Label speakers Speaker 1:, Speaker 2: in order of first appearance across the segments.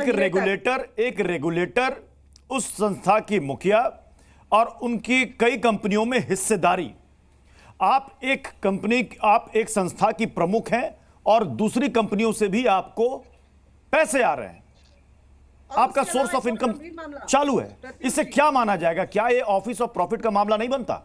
Speaker 1: एक रेगुलेटर उस संस्था की मुखिया और उनकी कई कंपनियों में हिस्सेदारी, आप एक संस्था की प्रमुख हैं और दूसरी कंपनियों से भी आपको पैसे आ रहे हैं, आपका सोर्स ऑफ इनकम चालू है, इससे क्या माना जाएगा? क्या ये ऑफिस ऑफ प्रॉफिट का मामला नहीं बनता?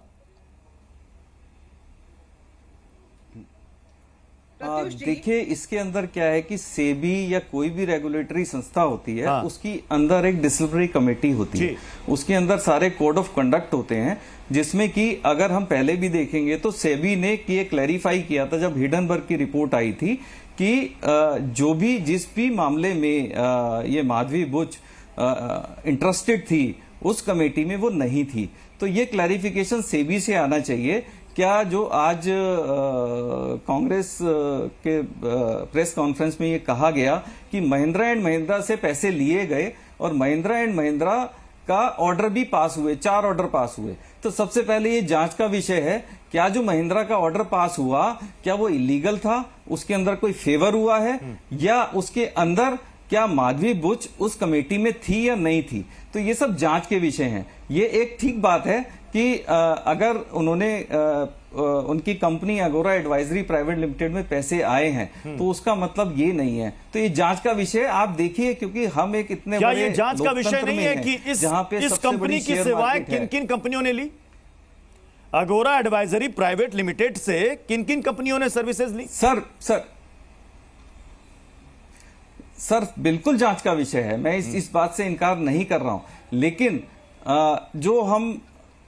Speaker 2: देखिए, इसके अंदर क्या है कि सेबी या कोई भी रेगुलेटरी संस्था होती है, उसकी अंदर एक डिसिप्लिनरी कमेटी होती है, उसके अंदर सारे कोड ऑफ कंडक्ट होते हैं, जिसमें कि अगर हम पहले भी देखेंगे तो सेबी ने ये क्लैरिफाई किया था जब हिडनबर्ग की रिपोर्ट आई थी कि जो भी जिस भी मामले में ये माधवी बुच इंटरेस्टेड थी उस कमेटी में वो नहीं थी। तो ये क्लैरिफिकेशन सेबी से आना चाहिए। क्या जो आज कांग्रेस के प्रेस कॉन्फ्रेंस में ये कहा गया कि महिंद्रा एंड महिंद्रा से पैसे लिए गए और महिंद्रा एंड महिंद्रा का ऑर्डर भी पास हुए, 4 ऑर्डर पास हुए, तो सबसे पहले ये जांच का विषय है, क्या जो महिंद्रा का ऑर्डर पास हुआ क्या वो इलीगल था, उसके अंदर कोई फेवर हुआ है, या उसके अंदर क्या माधवी बुच उस कमेटी में थी या नहीं थी। तो ये सब जांच के विषय हैं। ये एक ठीक बात है कि अगर उन्होंने उनकी कंपनी अगोरा एडवाइजरी प्राइवेट लिमिटेड में पैसे आए हैं तो उसका मतलब ये नहीं है। तो ये जांच का विषय आप देखिए, क्योंकि हम एक इतने
Speaker 1: क्या
Speaker 2: बड़े
Speaker 1: ये जांच का विषय नहीं है कि इस कंपनी की सेवाएं किन किन कंपनियों ने ली? अगोरा एडवाइजरी प्राइवेट लिमिटेड से किन किन कंपनियों ने सर्विसेज ली?
Speaker 2: सर बिल्कुल जांच का विषय है, मैं इस बात से इनकार नहीं कर रहा हूं, लेकिन जो हम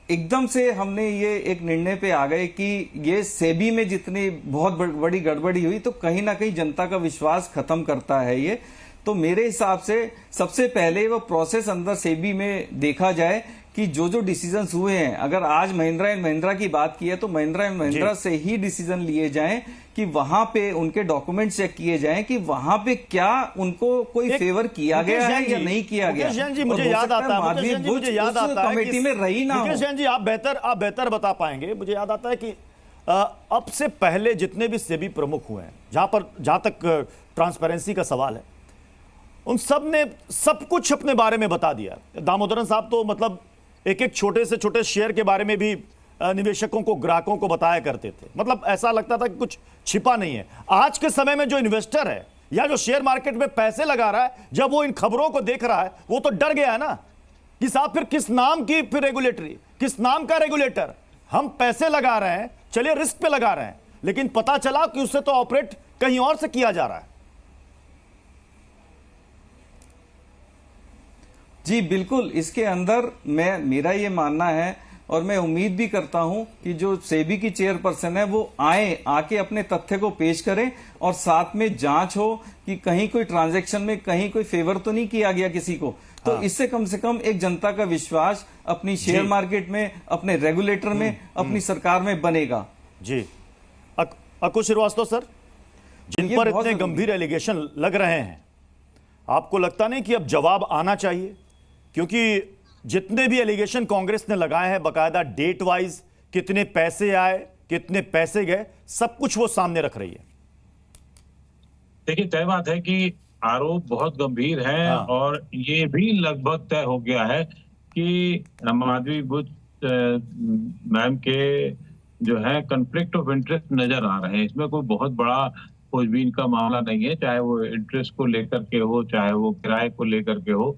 Speaker 2: एकदम से हमने ये एक निर्णय पे आ गए कि ये सेबी में जितनी बहुत बड़ी गड़बड़ी हुई तो कहीं ना कहीं जनता का विश्वास खत्म करता है ये। तो मेरे हिसाब से सबसे पहले वो प्रोसेस अंदर सेबी में देखा जाए कि जो डिसीजंस हुए हैं, अगर आज महिंद्रा एंड महिंद्रा की बात की है तो महिंद्रा एंड महिंद्रा से ही डिसीजन लिए जाएं कि वहां पे उनके डॉक्यूमेंट चेक किए जाएं कि वहां पे क्या उनको कोई फेवर किया गया है या नहीं किया गया।
Speaker 1: जी, मुझे याद आता है
Speaker 2: कमेटी में रही ना हो।
Speaker 1: जी, आप बेहतर बता पाएंगे। मुझे याद आता है कि अब से पहले जितने भी सेबी प्रमुख हुए हैं, जहां तक ट्रांसपेरेंसी का सवाल है, उन सब ने सब कुछ अपने बारे में बता दिया। दामोदरन साहब तो मतलब एक छोटे से छोटे शेयर के बारे में भी निवेशकों को, ग्राहकों को बताया करते थे। मतलब ऐसा लगता था कि कुछ छिपा नहीं है। आज के समय में जो इन्वेस्टर है या जो शेयर मार्केट में पैसे लगा रहा है, जब वो इन खबरों को देख रहा है, वो तो डर गया है ना कि साहब फिर किस नाम की फिर रेगुलेटरी, किस नाम का रेगुलेटर? हम पैसे लगा रहे हैं, चलिए रिस्क पे लगा रहे हैं, लेकिन पता चला कि उससे तो ऑपरेट कहीं और से किया जा रहा है।
Speaker 2: जी बिल्कुल, इसके अंदर मेरा ये मानना है और मैं उम्मीद भी करता हूं कि जो सेबी की चेयरपर्सन है वो आके अपने तथ्य को पेश करें और साथ में जांच हो कि कहीं कोई ट्रांजैक्शन में कहीं कोई फेवर तो नहीं किया गया किसी को। तो इससे कम से कम एक जनता का विश्वास अपनी शेयर मार्केट में, अपने रेगुलेटर में, अपनी सरकार में बनेगा।
Speaker 1: जी अकुश श्रीवास्तव सर, जिन पर इतने गंभीर एलिगेशन लग रहे हैं, आपको लगता नहीं कि अब जवाब आना चाहिए? क्योंकि जितने भी एलिगेशन कांग्रेस ने लगाए हैं, बकायदा डेट वाइज कितने पैसे आए, कितने पैसे गए, सब कुछ वो सामने रख रही है।
Speaker 3: देखिए, तय बात है कि आरोप बहुत गंभीर है और ये भी लगभग तय हो गया है कि माधवी बुच मैम के जो है कॉन्फ्लिक्ट ऑफ इंटरेस्ट नजर आ रहे हैं। इसमें कोई बहुत बड़ा खोजबीन का मामला नहीं है, चाहे वो इंटरेस्ट को लेकर के हो, चाहे वो किराए को लेकर के हो,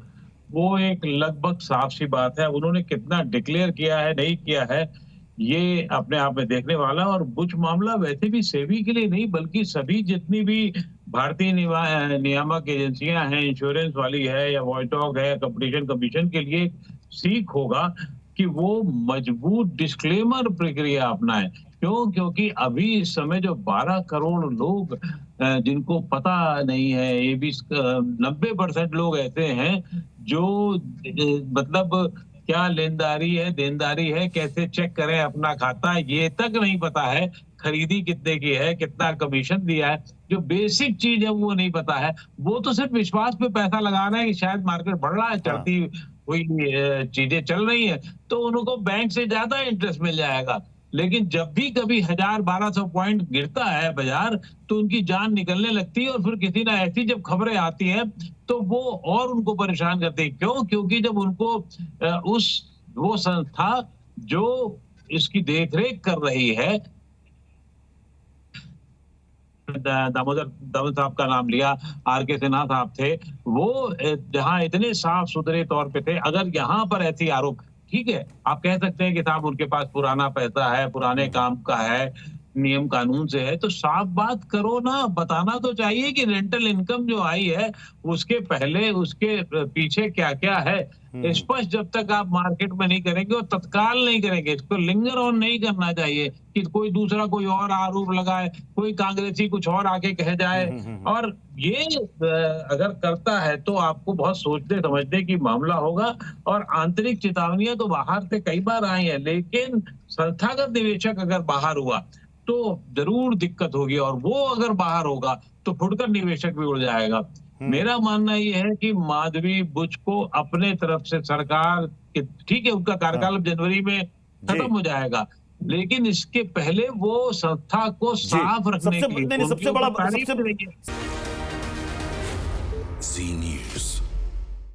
Speaker 3: वो एक लगभग साफ सी बात है। उन्होंने कितना डिक्लेयर किया है, नहीं किया है, ये अपने आप में देखने वाला। और बुच मामला वैसे भी सेबी के लिए नहीं बल्कि सभी जितनी भी भारतीय नियामक एजेंसियां हैं, इंश्योरेंस वाली है या वॉयटॉक है, कंपटीशन कमीशन के लिए सीख होगा कि वो मजबूत डिस्क्लेमर प्रक्रिया अपनाएं। क्यों? क्योंकि अभी इस समय जो 12 करोड़ लोग जिनको पता नहीं है, ये भी 90% लोग ऐसे हैं जो मतलब क्या लेनदारी है, देनदारी है, कैसे चेक करें अपना खाता, ये तक नहीं पता है। खरीदी कितने की है, कितना कमीशन दिया है, जो बेसिक चीज है वो नहीं पता है। वो तो सिर्फ विश्वास पे पैसा लगाना है कि शायद मार्केट बढ़ रहा है, चढ़ती हुई चीजें चल रही है तो उनको बैंक से ज्यादा इंटरेस्ट मिल जाएगा। लेकिन जब भी कभी 1000-1200 पॉइंट गिरता है बाजार तो उनकी जान निकलने लगती है और फिर किसी ना ऐसी जब खबरें आती हैं तो वो और उनको परेशान करते हैं। क्यों? क्योंकि जब उनको वो संस्था जो इसकी देखरेख कर रही है, दामोदर साहब का नाम लिया, आर.के. सिन्हा साहब थे, वो जहां इतने साफ सुथरे तौर पे थे, अगर यहाँ पर ऐसी आरोप, ठीक है आप कह सकते हैं कि साहब उनके पास पुराना पैसा है, पुराने काम का है, नियम कानून से है, तो साफ बात करो ना, बताना तो चाहिए कि रेंटल इनकम जो आई है उसके पहले उसके पीछे क्या क्या है। स्पष्ट जब तक आप मार्केट में नहीं करेंगे और तत्काल नहीं करेंगे, इसको लिंगर ऑन नहीं करना चाहिए कि कोई दूसरा कोई और आरोप लगाए, कोई कांग्रेसी कुछ और आके कह जाए। और ये अगर करता है तो आपको बहुत सोचने समझने की मामला होगा। और आंतरिक चेतावनियां तो बाहर से कई बार आई है, लेकिन संस्थागत निवेशक अगर बाहर हुआ तो जरूर दिक्कत होगी, और वो अगर बाहर होगा तो फुटकर निवेशक भी उड़ जाएगा। मेरा मानना ये है कि माधवी बुच को अपने तरफ से सरकार, ठीक है उनका कार्यकाल जनवरी में खत्म हो जाएगा, लेकिन इसके पहले वो संस्था को साफ रखने के लिए
Speaker 1: सबसे बड़ा
Speaker 3: जी न्यूज़